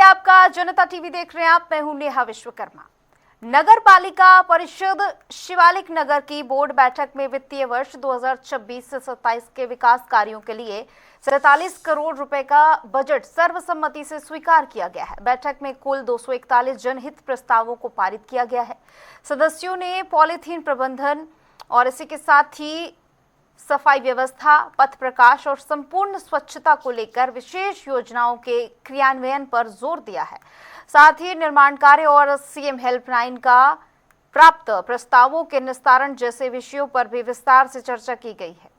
आपका जनता टीवी देख रहे हैं आप। मैं हूं नेहा विश्वकर्मा। नगर पालिका परिषद शिवालिक नगर की बोर्ड बैठक में वित्तीय वर्ष 2026 से 27 के विकास कार्यों के लिए 47 करोड़ रुपए का बजट सर्वसम्मति से स्वीकार किया गया है। बैठक में कुल 241 जनहित प्रस्तावों को पारित किया गया है। सदस्यों ने पॉलीथीन प्रबंधन और इसी के साथ ही सफाई व्यवस्था, पथ प्रकाश और संपूर्ण स्वच्छता को लेकर विशेष योजनाओं के क्रियान्वयन पर जोर दिया है। साथ ही निर्माण कार्य और सीएम हेल्पलाइन का प्राप्त प्रस्तावों के निस्तारण जैसे विषयों पर भी विस्तार से चर्चा की गई है।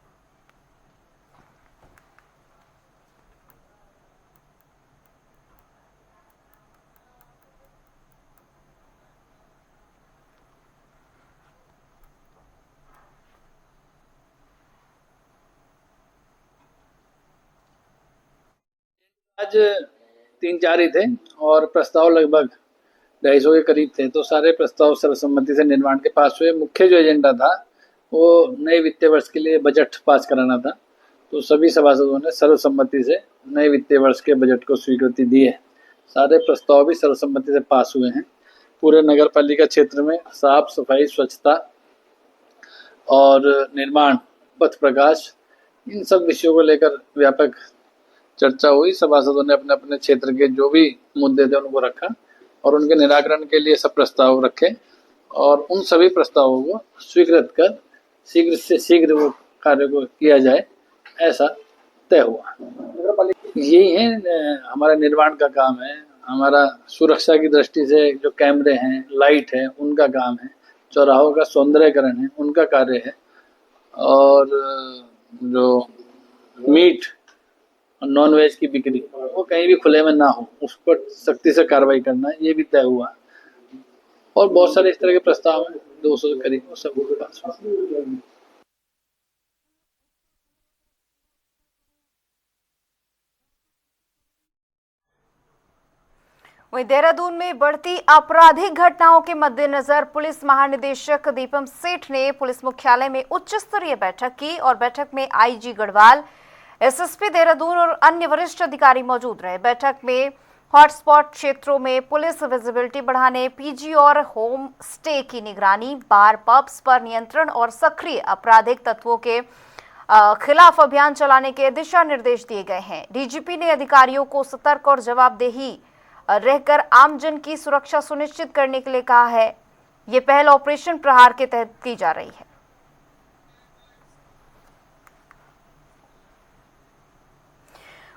आज 3-4 ही थे और प्रस्ताव लगभग 250 के करीब थे, तो सारे प्रस्ताव सर्वसम्मति से निर्माण के पास हुए। मुख्य जो एजेंडा था वो नए वित्तीय वर्ष के लिए बजट पास कराना था, तो सभी सभासदों ने सर्वसम्मति से नए वित्तीय वर्ष के बजट को स्वीकृति दी है। सारे प्रस्ताव भी सर्वसम्मति से पास हुए हैं। पूरे नगर पालिका क्षेत्र में साफ सफाई, स्वच्छता और निर्माण, पथ प्रकाश, इन सब विषयों को लेकर व्यापक चर्चा हुई। सभासदों ने अपने अपने क्षेत्र के जो भी मुद्दे थे उनको रखा और उनके निराकरण के लिए सब प्रस्ताव रखे और उन सभी प्रस्तावों को स्वीकृत कर शीघ्र से शीघ्र वो कार्य को किया जाए, ऐसा तय हुआ। यही है हमारा निर्माण का काम है, हमारा सुरक्षा की दृष्टि से जो कैमरे हैं, लाइट है, उनका काम है, चौराहों का सौंदर्यकरण है, उनका कार्य है, और जो मीट नॉन वेज की बिक्री वो कहीं भी खुले में ना हो, उस पर सख्ती से कार्रवाई करना, ये भी तय हुआ। और बहुत सारे इस तरह के प्रस्ताव हैं, 200 के करीब, सब के पास। वहीं देहरादून में बढ़ती आपराधिक घटनाओं के मद्देनजर पुलिस महानिदेशक दीपम सेठ ने पुलिस मुख्यालय में उच्च स्तरीय बैठक की और बैठक में आईजी गढ़वाल, एसएसपी देहरादून और अन्य वरिष्ठ अधिकारी मौजूद रहे। बैठक में हॉटस्पॉट क्षेत्रों में पुलिस विजिबिलिटी बढ़ाने, पीजी और होम स्टे की निगरानी, बार पब्स पर नियंत्रण और सक्रिय आपराधिक तत्वों के खिलाफ अभियान चलाने के दिशा निर्देश दिए गए हैं। डीजीपी ने अधिकारियों को सतर्क और जवाबदेही रहकर आमजन की सुरक्षा सुनिश्चित करने के लिए कहा है। ये पहल ऑपरेशन प्रहार के तहत की जा रही है।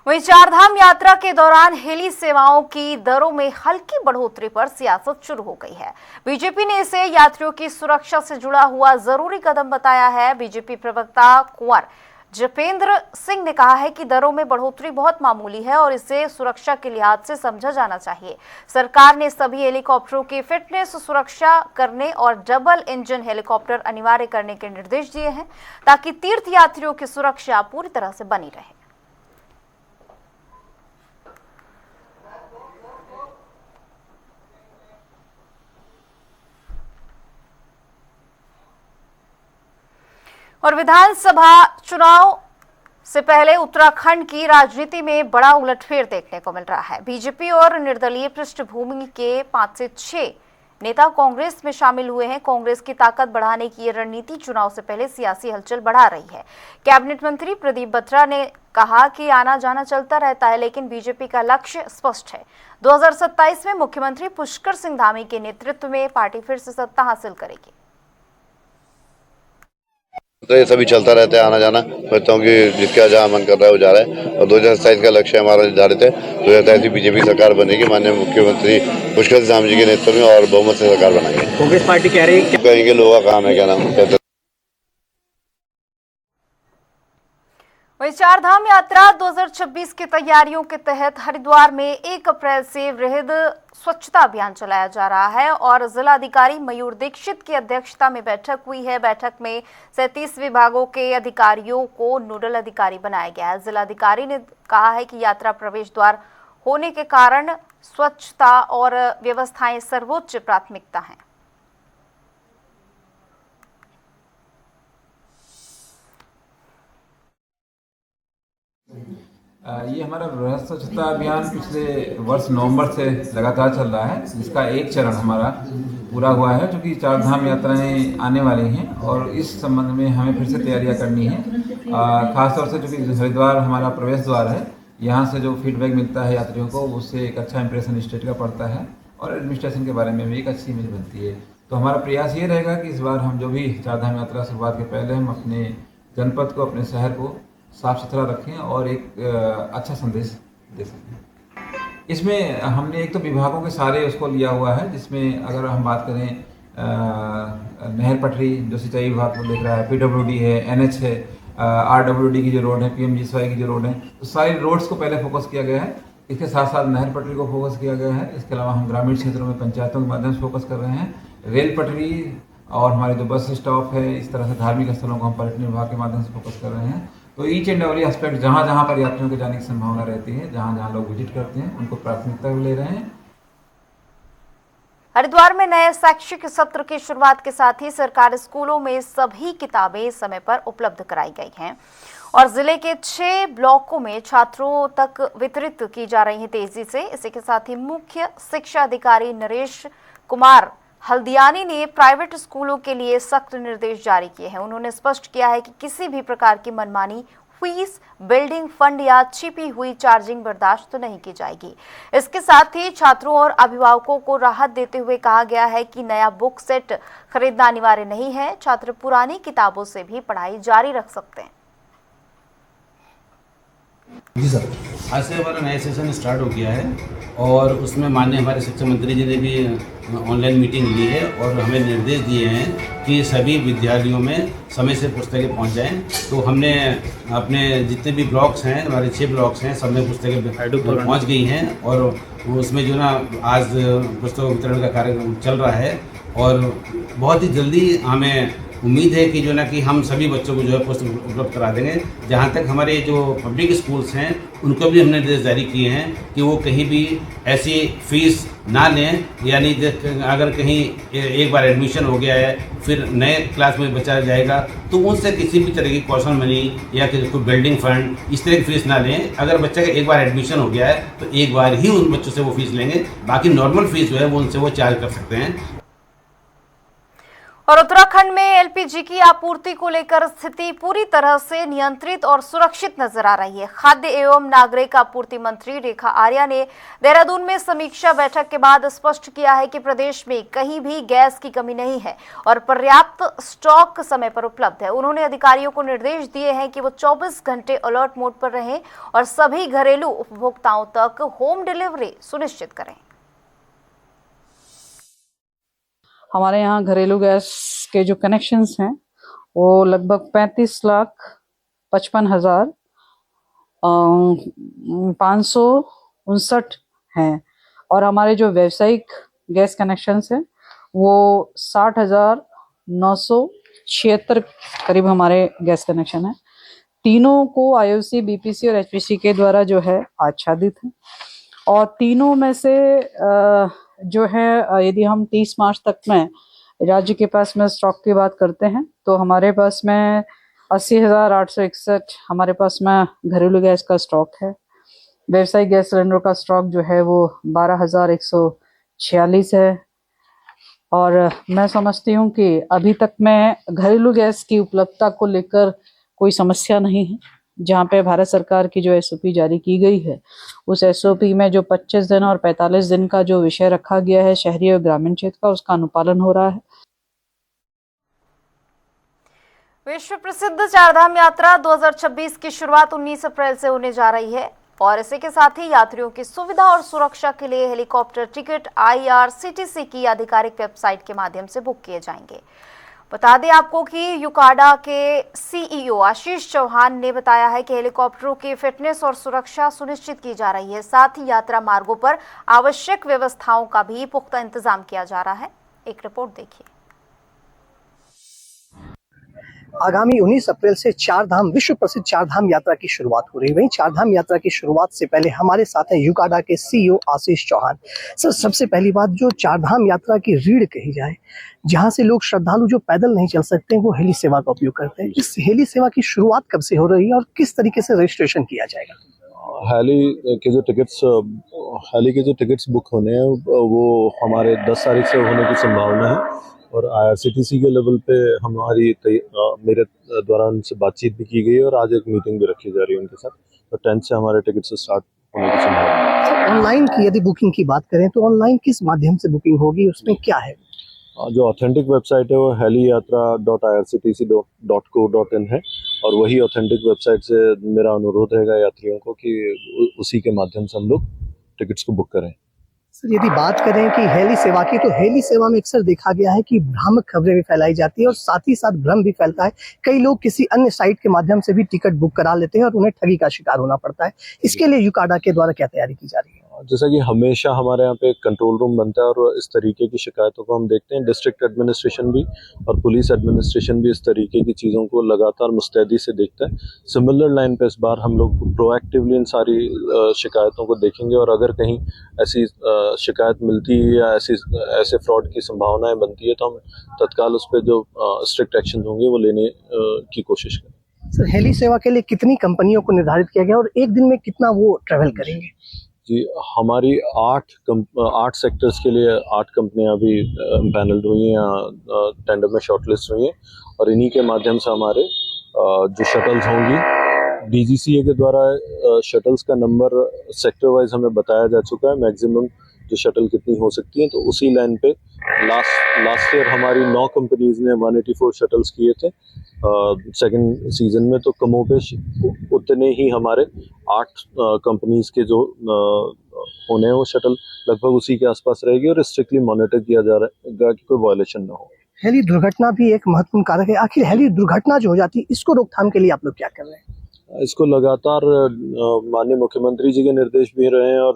वहीं चारधाम यात्रा के दौरान हेली सेवाओं की दरों में हल्की बढ़ोतरी पर सियासत शुरू हो गई है। बीजेपी ने इसे यात्रियों की सुरक्षा से जुड़ा हुआ जरूरी कदम बताया है। बीजेपी प्रवक्ता कुंवर जपेंद्र सिंह ने कहा है कि दरों में बढ़ोतरी बहुत मामूली है और इसे सुरक्षा के लिहाज से समझा जाना चाहिए। सरकार ने सभी हेलीकॉप्टरों की फिटनेस सुरक्षा करने और डबल इंजन हेलीकॉप्टर अनिवार्य करने के निर्देश दिए हैं ताकि तीर्थ यात्रियों की सुरक्षा पूरी तरह से बनी रहे। और विधानसभा चुनाव से पहले उत्तराखंड की राजनीति में बड़ा उलटफेर देखने को मिल रहा है। बीजेपी और निर्दलीय पृष्ठभूमि के 5 से 6 नेता कांग्रेस में शामिल हुए हैं। कांग्रेस की ताकत बढ़ाने की ये रणनीति चुनाव से पहले सियासी हलचल बढ़ा रही है। कैबिनेट मंत्री प्रदीप बत्रा ने कहा कि आना जाना चलता रहता है, लेकिन बीजेपी का लक्ष्य स्पष्ट है। 2027 में मुख्यमंत्री पुष्कर सिंह धामी के नेतृत्व में पार्टी फिर से सत्ता हासिल करेगी। तो ये सभी चलता रहता है, आना जाना। कहता हूँ कि जिसका जहाँ मन कर रहा है वो जा रहा है और 2027 का लक्ष्य हमारा निर्धारित है। 2027 बीजेपी सरकार बनेगी, माननीय मुख्यमंत्री पुष्कर सिंह धामी जी के नेतृत्व में, और बहुमत से सरकार बनाएंगे। कांग्रेस पार्टी कह रही है कहेंगे लोगों का काम है, क्या नाम कहते। वहीं चारधाम यात्रा 2026 की तैयारियों के तहत हरिद्वार में 1 अप्रैल से वृहद स्वच्छता अभियान चलाया जा रहा है और जिलाधिकारी मयूर दीक्षित की अध्यक्षता में बैठक हुई है। बैठक में 37 विभागों के अधिकारियों को नोडल अधिकारी बनाया गया है। जिलाधिकारी ने कहा है कि यात्रा प्रवेश द्वार होने के कारण स्वच्छता और व्यवस्थाएं सर्वोच्च प्राथमिकता हैं। ये हमारा बृहद स्वच्छता अभियान पिछले वर्ष नवंबर से लगातार चल रहा है, जिसका एक चरण हमारा पूरा हुआ है, जो कि 4 धाम यात्राएं आने वाली हैं और इस संबंध में हमें फिर से तैयारियां करनी है। खासतौर से जो कि हरिद्वार हमारा प्रवेश द्वार है, यहाँ से जो फीडबैक मिलता है यात्रियों को, उससे एक अच्छा इंप्रेशन स्टेट का पड़ता है और एडमिनिस्ट्रेशन के बारे में भी एक अच्छी इमेज बनती है। तो हमारा प्रयास ये रहेगा कि इस बार हम जो भी 4 धाम यात्रा शुरुआत के पहले हम अपने जनपद को, अपने शहर को साफ सुथरा रखें और एक अच्छा संदेश दे सकें। इसमें हमने एक तो विभागों के सारे उसको लिया हुआ है, जिसमें अगर हम बात करें नहर पटरी जो सिंचाई विभाग को देख रहा है, PWD है, NH है, RWD की जो रोड है, PMGSY की जो रोड है, तो सारी रोड्स को पहले फोकस किया गया है। इसके साथ साथ नहर पटरी को फोकस किया गया है। इसके अलावा हम ग्रामीण क्षेत्रों में पंचायतों के माध्यम से फोकस कर रहे हैं। रेल पटरी और हमारे जो बस स्टॉप है, इस तरह से धार्मिक स्थलों को हम पर्यटन विभाग के माध्यम से फोकस कर रहे हैं। तो ईच एंड एवरी एस्पेक्ट जहाँ जहाँ पर यात्रियों के जाने की संभावना रहती है, जहाँ जहाँ लोग विजिट करते हैं, उनको प्राथमिकता ले रहे हैं। हरिद्वार में नए शैक्षिक सत्र की शुरुआत के साथ ही सरकारी स्कूलों में सभी किताबें समय पर उपलब्ध कराई गई हैं और जिले के 6 ब्लॉकों में छात्रों तक वितरित की जा रही हैं तेजी से। इसी के साथ ही मुख्य शिक्षा अधिकारी नरेश कुमार हल्दियानी ने प्राइवेट स्कूलों के लिए सख्त निर्देश जारी किए हैं। उन्होंने स्पष्ट किया है कि किसी भी प्रकार की मनमानी फीस, बिल्डिंग फंड या छिपी हुई चार्जिंग बर्दाश्त नहीं की जाएगी। इसके साथ ही छात्रों और अभिभावकों को राहत देते हुए कहा गया है कि नया बुक सेट खरीदना अनिवार्य नहीं है। छात्र पुरानी किताबों से भी पढ़ाई जारी रख सकते हैं। जी सर, आज से हमारा नया सेशन स्टार्ट हो गया है और उसमें माननीय हमारे शिक्षा मंत्री जी ने भी ऑनलाइन मीटिंग ली है और हमें निर्देश दिए हैं कि सभी विद्यालयों में समय से पुस्तकें पहुंच जाएं। तो हमने अपने जितने भी ब्लॉक्स हैं, हमारे 6 ब्लॉक्स हैं, सब में पुस्तकें पहुंच गई हैं और उसमें जो ना आज पुस्तक वितरण का कार्यक्रम चल रहा है और बहुत ही जल्दी हमें उम्मीद है कि जो ना कि हम सभी बच्चों को जो है पुस्तक उपलब्ध करा देंगे। जहाँ तक हमारे जो पब्लिक स्कूल्स हैं, उनको भी हमने निर्देश जारी किए हैं कि वो कहीं भी ऐसी फीस ना लें, यानी अगर कहीं एक बार एडमिशन हो गया है फिर नए क्लास में बचा जाएगा तो उनसे किसी भी तरह की कॉशन मनी या कोई बिल्डिंग फंड इस तरह की फीस ना लें। अगर बच्चे का एक बार एडमिशन हो गया है तो एक बार ही उन बच्चों से वो फीस लेंगे, बाकी नॉर्मल फीस जो है वो उनसे वो चार्ज कर सकते हैं। और उत्तराखंड में LPG की आपूर्ति को लेकर स्थिति पूरी तरह से नियंत्रित और सुरक्षित नजर आ रही है। खाद्य एवं नागरिक आपूर्ति मंत्री रेखा आर्या ने देहरादून में समीक्षा बैठक के बाद स्पष्ट किया है कि प्रदेश में कहीं भी गैस की कमी नहीं है और पर्याप्त स्टॉक समय पर उपलब्ध है। उन्होंने अधिकारियों को निर्देश दिए हैं कि वो 24 घंटे अलर्ट मोड पर रहें और सभी घरेलू उपभोक्ताओं तक होम डिलीवरी सुनिश्चित करें। हमारे यहाँ घरेलू गैस के जो कनेक्शंस हैं वो लगभग 35,55,559 हैं और हमारे जो व्यावसायिक गैस कनेक्शंस हैं वो 60,976 करीब हमारे गैस कनेक्शन हैं। तीनों को IOC, BPC और HPC के द्वारा जो है आच्छादित है और तीनों में से जो है यदि हम 30 मार्च तक में राज्य के पास में स्टॉक की बात करते हैं तो हमारे पास में 80,861 हमारे पास में घरेलू गैस का स्टॉक है। व्यावसायिक गैस सिलेंडर का स्टॉक जो है वो 12,146 है और मैं समझती हूँ कि अभी तक में घरेलू गैस की उपलब्धता को लेकर कोई समस्या नहीं है। जहाँ पे भारत सरकार की जो SOP जारी की गई है उस SOP में जो 25 दिन और 45 दिन का जो विषय रखा गया है शहरी और ग्रामीण क्षेत्र का, उसका अनुपालन हो रहा है। विश्व प्रसिद्ध चारधाम यात्रा 2026 की शुरुआत 19 अप्रैल से होने जा रही है और इसी के साथ ही यात्रियों की सुविधा और सुरक्षा के लिए हेलीकॉप्टर टिकट IRCTC की आधिकारिक वेबसाइट के माध्यम से बुक किए जाएंगे। बता दें आपको कि यूकाडा के CEO आशीष चौहान ने बताया है कि हेलीकॉप्टरों की फिटनेस और सुरक्षा सुनिश्चित की जा रही है। साथ ही यात्रा मार्गों पर आवश्यक व्यवस्थाओं का भी पुख्ता इंतजाम किया जा रहा है। एक रिपोर्ट देखिए। आगामी 19 अप्रैल से चारधाम विश्व प्रसिद्ध चारधाम यात्रा की शुरुआत हो रही है। वहीं चारधाम यात्रा की शुरुआत से पहले हमारे साथ हैं यूकाडा के सीईओ आशीष चौहान। सर, सबसे पहली बात, जो चारधाम यात्रा की रीढ़ कही जाए, जहां से लोग श्रद्धालु जो पैदल नहीं चल सकते हैं वो हेली सेवा का उपयोग करते हैं, इस हेली सेवा की शुरुआत कब से हो रही है और किस तरीके से रजिस्ट्रेशन किया जाएगा? हेली के जो टिकट्स बुक होने हैं वो हमारे 10 तारीख से होने की संभावना है और IRCTC के लेवल पे मेरे द्वारा उनसे बातचीत भी की गई है और आज एक मीटिंग भी रखी जा रही है उनके साथ। तो 10 से हमारे टिकट से स्टार्ट होने की संभावना है। ऑनलाइन की यदि बुकिंग की बात करें तो ऑनलाइन किस माध्यम से बुकिंग होगी, उसमें क्या है? जो ऑथेंटिक वेबसाइट है वो heliyatra.irctc.co.in है और वही ऑथेंटिक वेबसाइट से मेरा अनुरोध रहेगा यात्रियों को कि उसी के माध्यम से हम लोग टिकट्स को बुक करें। सर, यदि बात करें कि हेली सेवा की, तो हेली सेवा में अक्सर देखा गया है कि भ्रामक खबरें भी फैलाई जाती है और साथ ही साथ भ्रम भी फैलता है। कई लोग किसी अन्य साइट के माध्यम से भी टिकट बुक करा लेते हैं और उन्हें ठगी का शिकार होना पड़ता है। इसके लिए यूकाडा के द्वारा क्या तैयारी की जा रही है? जैसा कि हमेशा हमारे यहाँ पे एक कंट्रोल रूम बनता है और इस तरीके की शिकायतों को हम देखते हैं। डिस्ट्रिक्ट एडमिनिस्ट्रेशन भी और पुलिस एडमिनिस्ट्रेशन भी इस तरीके की चीज़ों को लगातार मुस्तैदी से देखता है। सिमिलर लाइन पे इस बार हम लोग प्रोएक्टिवली इन सारी शिकायतों को देखेंगे और अगर कहीं ऐसी शिकायत मिलती है या ऐसे फ्रॉड की संभावनाएं बनती है तो हम तत्काल उस पर जो स्ट्रिक्ट एक्शन होंगे वो लेने की कोशिश करें। सर, हेली सेवा के लिए कितनी कंपनियों को निर्धारित किया गया और एक दिन में कितना वो ट्रेवल करेंगे? जी, हमारी 8 सेक्टर्स के लिए 8 कंपनियां अभी पैनल्ड हुई हैं, टेंडर में शॉर्टलिस्ट हुई हैं और इन्हीं के माध्यम से हमारे जो शटल्स होंगी, DGCA के द्वारा शटल्स का नंबर सेक्टर वाइज हमें बताया जा चुका है, मैक्सिमम जो शटल कितनी हो सकती हैं। तो उसी लाइन पे लास्ट ईयर हमारी 9 कंपनीज ने 184 शटल्स किए थे सेकंड सीजन में, तो कमोबेश उतने ही हमारे 8 कंपनीज के जो होने हैं वो शटल लगभग उसी के आसपास रहेगी और स्ट्रिक्टली मॉनिटर किया जा रहेगा कि कोई वायलेशन ना हो। हेली दुर्घटना भी एक महत्वपूर्ण कारक है। आखिर हेली दुर्घटना जो हो जाती है, इसको रोकथाम के लिए आप लोग क्या कर रहे हैं? इसको लगातार माननीय मुख्यमंत्री जी के निर्देश भी रहे हैं और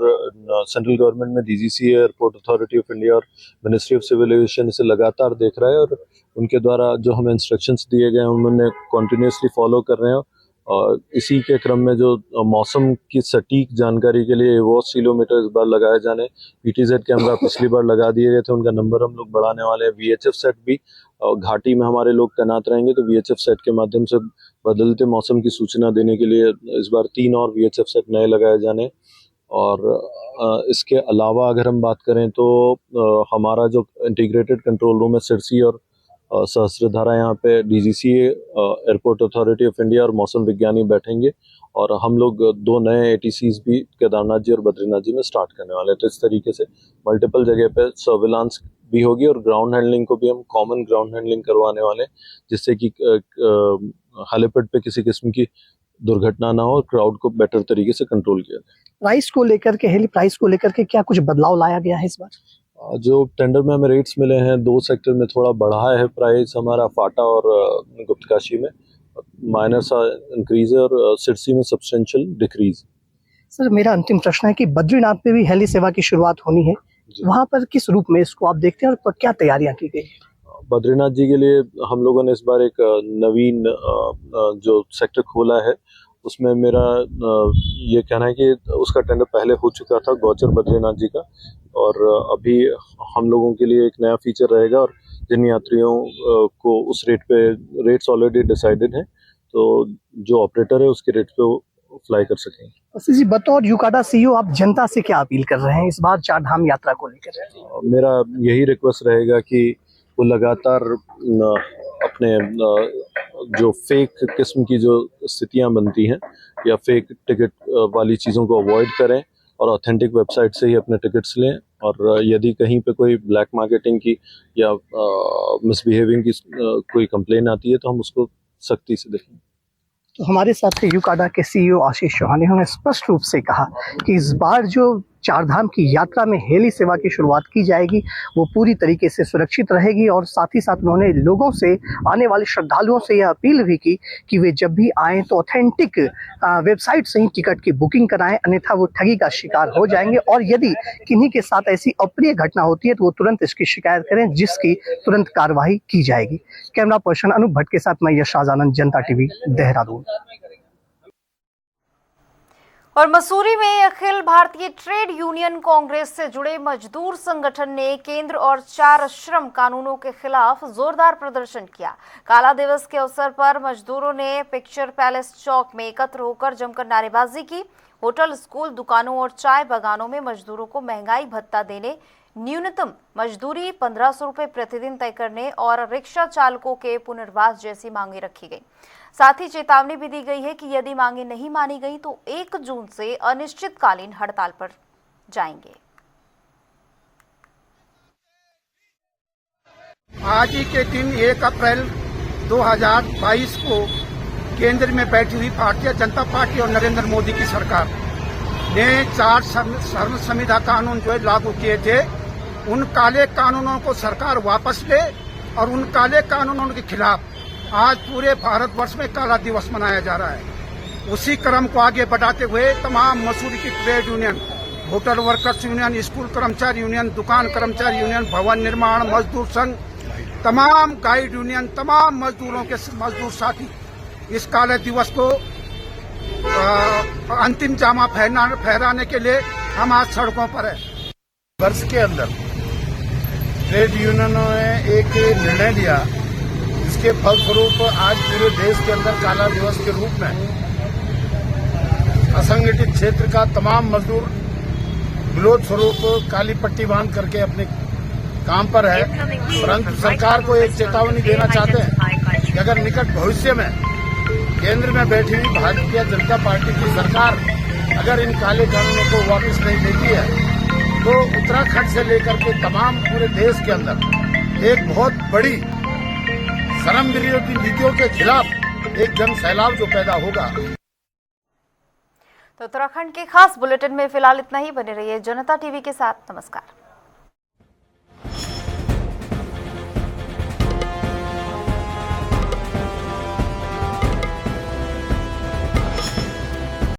सेंट्रल गवर्नमेंट में DGCA, airport authority of India और मिनिस्ट्री ऑफ सिविल एविएशन इसे लगातार देख रहा है और उनके द्वारा जो हमें इंस्ट्रक्शंस दिए गए हैं उन्होंने कॉन्टिन्यूसली फॉलो कर रहे हैं। और इसी के क्रम में जो मौसम की सटीक जानकारी के लिए वॉच सीलोमीटर इस बार लगाए जाने, PTZ कैमरा पिछली बार लगा दिए गए थे, उनका नंबर हम लोग बढ़ाने वाले हैं। VHF सेट भी घाटी में हमारे लोग तैनात रहेंगे, तो VHF सेट के माध्यम से बदलते मौसम की सूचना देने के लिए इस बार 3 और VHF सेट नए लगाए जाने। और इसके अलावा अगर हम बात करें तो हमारा जो इंटीग्रेटेड कंट्रोल रूम है सिरसी और सहस्त्रधारा, यहाँ पे DGCA, airport authority of India और मौसम विज्ञानी बैठेंगे और हम लोग 2 नए ATCs भी केदारनाथ जी और बद्रीनाथ जी में स्टार्ट करने वाले हैं। तो इस तरीके से मल्टीपल जगह पे सर्विलांस भी होगी और ग्राउंड हैंडलिंग को भी हम कॉमन ग्राउंड हैंडलिंग करवाने वाले हैं, जिससे कि हेलीपैड पे किसी किस्म की दुर्घटना ना हो और क्राउड को बेटर तरीके से कंट्रोल किया जाए। प्राइस को लेकर के, हेली प्राइस को लेकर के क्या कुछ बदलाव लाया गया है इस बार? जो टेंडर में हमें रेट्स मिले हैं, 2 सेक्टर में थोड़ा बढ़ा है प्राइस हमारा, फाटा और गुप्तकाशी में माइनर सा इंक्रीज है और सिरसी में सब्सटेंशियल डिक्रीज। सर, मेरा अंतिम प्रश्न है कि बद्रीनाथ में भी हेली सेवा की शुरुआत होनी है, वहाँ पर किस रूप में इसको आप देखते हैं और क्या तैयारियां की गई है? बद्रीनाथ जी के लिए हम लोगों ने इस बार एक नवीन जो सेक्टर खोला है, उसमें मेरा ये कहना है कि उसका टेंडर पहले हो चुका था गौचर बद्रीनाथ जी का, और अभी हम लोगों के लिए एक नया फीचर रहेगा और जिन यात्रियों को उस रेट्स ऑलरेडी डिसाइडेड हैं, तो जो ऑपरेटर है उसके रेट पे वो फ्लाई कर सकेंगे। जी, बतौर यूकाडा CEO आप जनता से क्या अपील कर रहे हैं इस बार चारधाम यात्रा को लेकर? मेरा यही रिक्वेस्ट रहेगा कि वो लगातार अपने जो फेक किस्म की जो स्थितियां बनती हैं या फेक टिकट वाली चीज़ों को अवॉइड करें और ऑथेंटिक वेबसाइट से ही अपने टिकट्स लें। और यदि कहीं पे कोई ब्लैक मार्केटिंग की या मिसबिहेविंग की कोई कंप्लेन आती है तो हम उसको सख्ती से देखेंगे। तो हमारे साथ यूकाडा के CEO आशीष चौहान ने स्पष्ट रूप से कहा कि इस बार जो चारधाम की यात्रा में हेली सेवा की शुरुआत की जाएगी वो पूरी तरीके से सुरक्षित रहेगी। और साथ ही साथ उन्होंने लोगों से, आने वाले श्रद्धालुओं से यह अपील भी की कि वे जब भी आएँ तो ऑथेंटिक वेबसाइट से ही टिकट की बुकिंग कराएं, अन्यथा वो ठगी का शिकार हो जाएंगे। और यदि किन्हीं के साथ ऐसी अप्रिय घटना होती है तो वो तुरंत इसकी शिकायत करें, जिसकी तुरंत कार्रवाई की जाएगी। कैमरा पर्सन अनूप भट्ट के साथ मैं यश आनंद, जनता टीवी, देहरादून। और मसूरी में अखिल भारतीय ट्रेड यूनियन कांग्रेस से जुड़े मजदूर संगठन ने केंद्र और 4 श्रम कानूनों के खिलाफ जोरदार प्रदर्शन किया। काला दिवस के अवसर पर मजदूरों ने पिक्चर पैलेस चौक में एकत्र होकर जमकर नारेबाजी की। होटल, स्कूल, दुकानों और चाय बागानों में मजदूरों को महंगाई भत्ता देने, न्यूनतम मजदूरी 1500 रुपए प्रतिदिन तय करने और रिक्शा चालकों के पुनर्वास जैसी मांगे रखी गई। साथ ही चेतावनी भी दी गई है कि यदि मांगे नहीं मानी गई तो 1 जून से अनिश्चितकालीन हड़ताल पर जाएंगे। आज ही के दिन 1 अप्रैल 2022 को केंद्र में बैठी हुई भारतीय जनता पार्टी और नरेंद्र मोदी की सरकार ने 4 श्रम संविधा कानून जो लागू किए थे, उन काले कानूनों को सरकार वापस ले और उन काले कानूनों के खिलाफ आज पूरे भारतवर्ष में काला दिवस मनाया जा रहा है। उसी क्रम को आगे बढ़ाते हुए तमाम मसूरी की trade union, hotel workers union, school कर्मचारी यूनियन, दुकान कर्मचारी यूनियन, भवन निर्माण मजदूर संघ, तमाम गाइड यूनियन, तमाम मजदूरों के मजदूर साथी इस काले दिवस को अंतिम जामा फहराने के लिए हम आज सड़कों पर है। वर्ष के अंदर ट्रेड यूनियनों ने एक निर्णय लिया, जिसके फलस्वरूप आज पूरे देश के अंदर काला दिवस के रूप में असंगठित क्षेत्र का तमाम मजदूर विरोध स्वरूप काली पट्टी बांध करके अपने काम पर है। परंतु सरकार को एक चेतावनी देना चाहते हैं कि अगर निकट भविष्य में केंद्र में बैठी हुई भारतीय जनता पार्टी की सरकार अगर इन काले कानूनों को वापस नहीं देती है तो उत्तराखंड से लेकर के तमाम पूरे देश के अंदर एक बहुत बड़ी श्रम विरोधी नीतियों के खिलाफ एक जन सैलाब जो पैदा होगा। तो उत्तराखंड के खास बुलेटिन में फिलहाल इतना ही। बने रहिए जनता टीवी के साथ। नमस्कार।